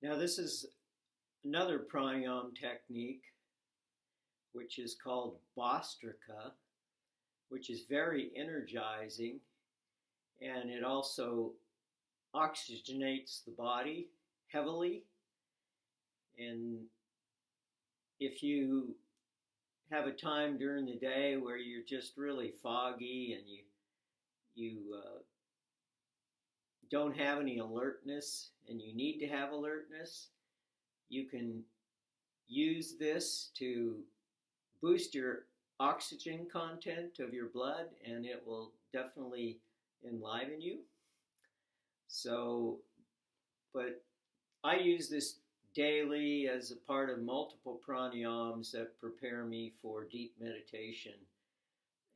Now, this is another pranayam technique, which is called Bhastrika, which is very energizing, and it also oxygenates the body heavily. And if you have a time during the day where you're just really foggy and you don't have any alertness and you need to have alertness, you can use this to boost your oxygen content of your blood, and it will definitely enliven you. So, but I use this daily as a part of multiple pranayams that prepare me for deep meditation.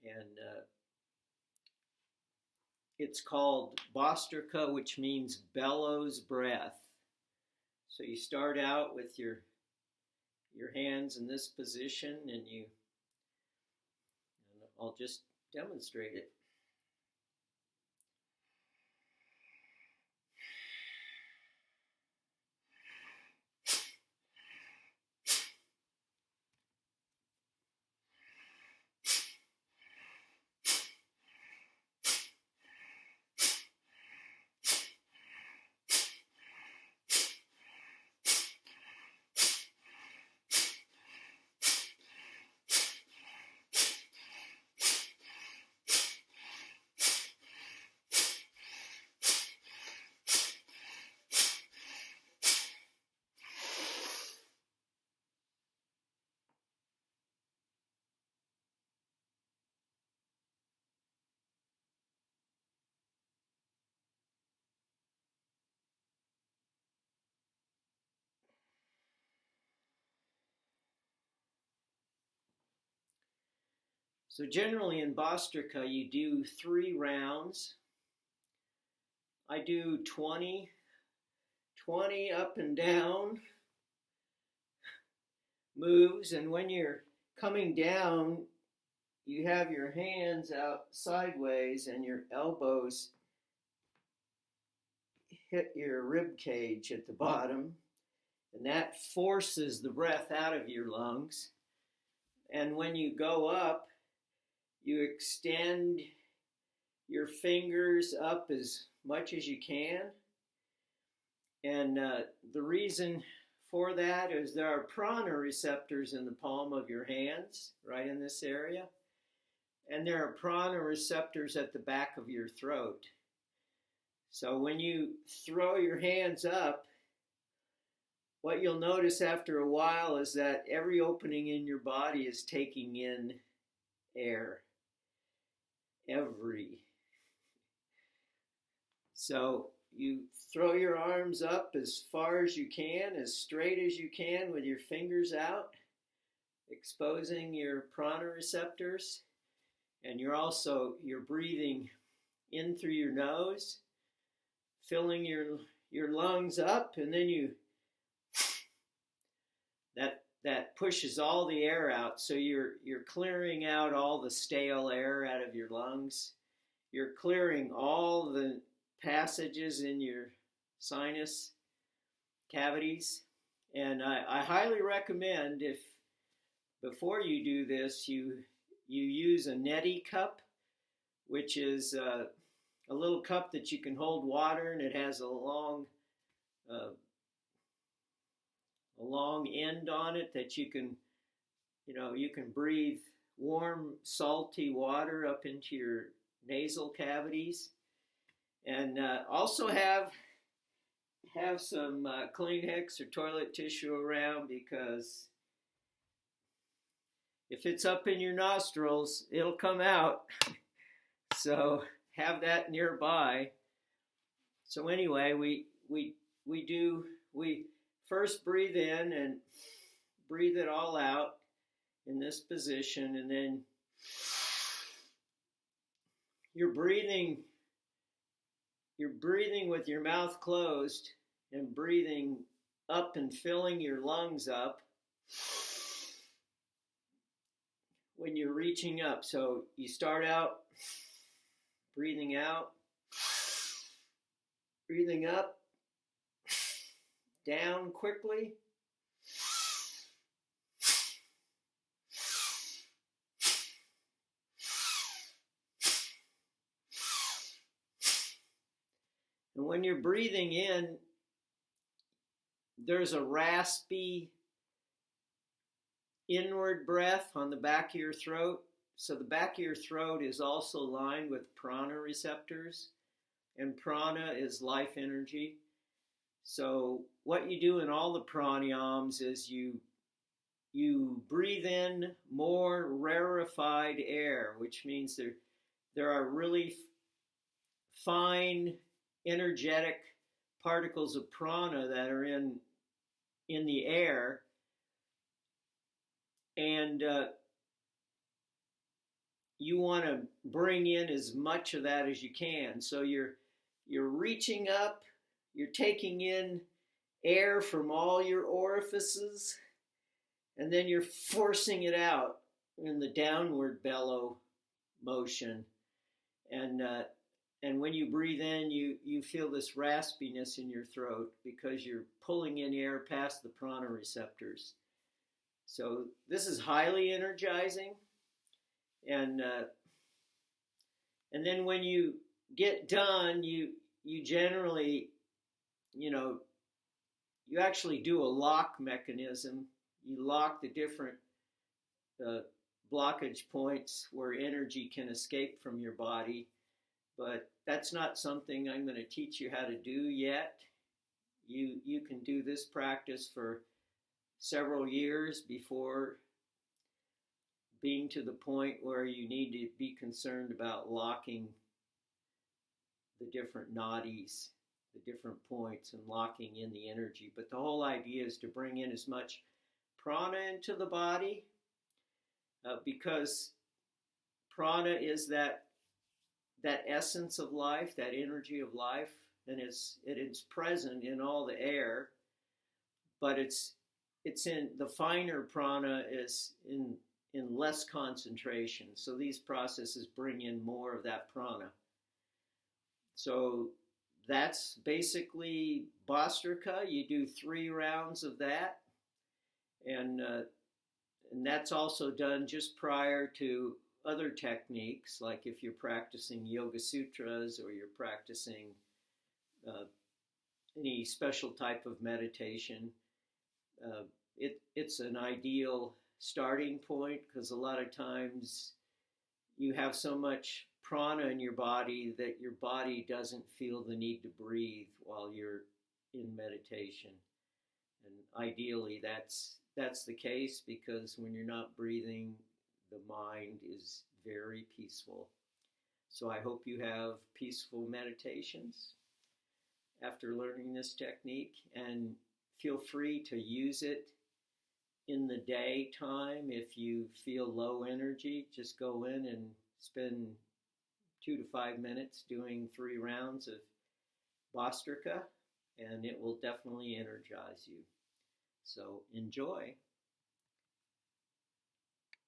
And it's called Bhastrika, which means bellows breath. So you start out with your hands in this position, and I'll just demonstrate it. So generally in Bhastrika, you do 3 rounds. I do 20 up and down moves, and when you're coming down, you have your hands out sideways and your elbows hit your rib cage at the bottom, and that forces the breath out of your lungs. And when you go up, you extend your fingers up as much as you can. And the reason for that is there are prana receptors in the palm of your hands, right in this area. And there are prana receptors at the back of your throat. So when you throw your hands up, what you'll notice after a while is that every opening in your body is taking in air. So you throw your arms up as far as you can, as straight as you can with your fingers out, exposing your prana receptors. And you're breathing in through your nose, filling your lungs up, and then that pushes all the air out. So you're clearing out all the stale air out of your lungs. You're clearing all the passages in your sinus cavities. And I highly recommend, if before you do this, you use a neti cup, which is a little cup that you can hold water, and it has a long end on it that you can breathe warm, salty water up into your nasal cavities. And also have some Kleenex or toilet tissue around, because if it's up in your nostrils, it'll come out. So have that nearby. So anyway, we first breathe in and breathe it all out in this position, and then you're breathing with your mouth closed and breathing up and filling your lungs up when you're reaching up. So you start out breathing out, breathing up, down quickly. And when you're breathing in, there's a raspy inward breath on the back of your throat. So the back of your throat is also lined with prana receptors, and prana is life energy. So what you do in all the pranayams is you breathe in more rarefied air, which means there are really fine energetic particles of prana that are in the air, and you want to bring in as much of that as you can. So you're reaching up, you're taking in air from all your orifices, and then you're forcing it out in the downward bellow motion. And when you breathe in, you feel this raspiness in your throat because you're pulling in air past the prana receptors. So this is highly energizing. And then when you get done, you generally, you actually do a lock mechanism. You lock the different blockage points where energy can escape from your body. But that's not something I'm going to teach you how to do yet. You can do this practice for several years before being to the point where you need to be concerned about locking the different nadis, the different points, and locking in the energy. But the whole idea is to bring in as much prana into the body because prana is that essence of life, that energy of life, and it is present in all the air, but it's in the finer prana is in less concentration. So these processes bring in more of that prana. So that's basically Bhastrika. You do 3 rounds of that, and that's also done just prior to other techniques, like if you're practicing Yoga Sutras or you're practicing any special type of meditation. It's an ideal starting point because a lot of times you have so much prana in your body that your body doesn't feel the need to breathe while you're in meditation. And ideally that's the case because when you're not breathing, the mind is very peaceful. So I hope you have peaceful meditations after learning this technique, and feel free to use it in the daytime. If you feel low energy, just go in and spend 2 to 5 minutes doing 3 rounds of Bhastrika, and it will definitely energize you. So enjoy.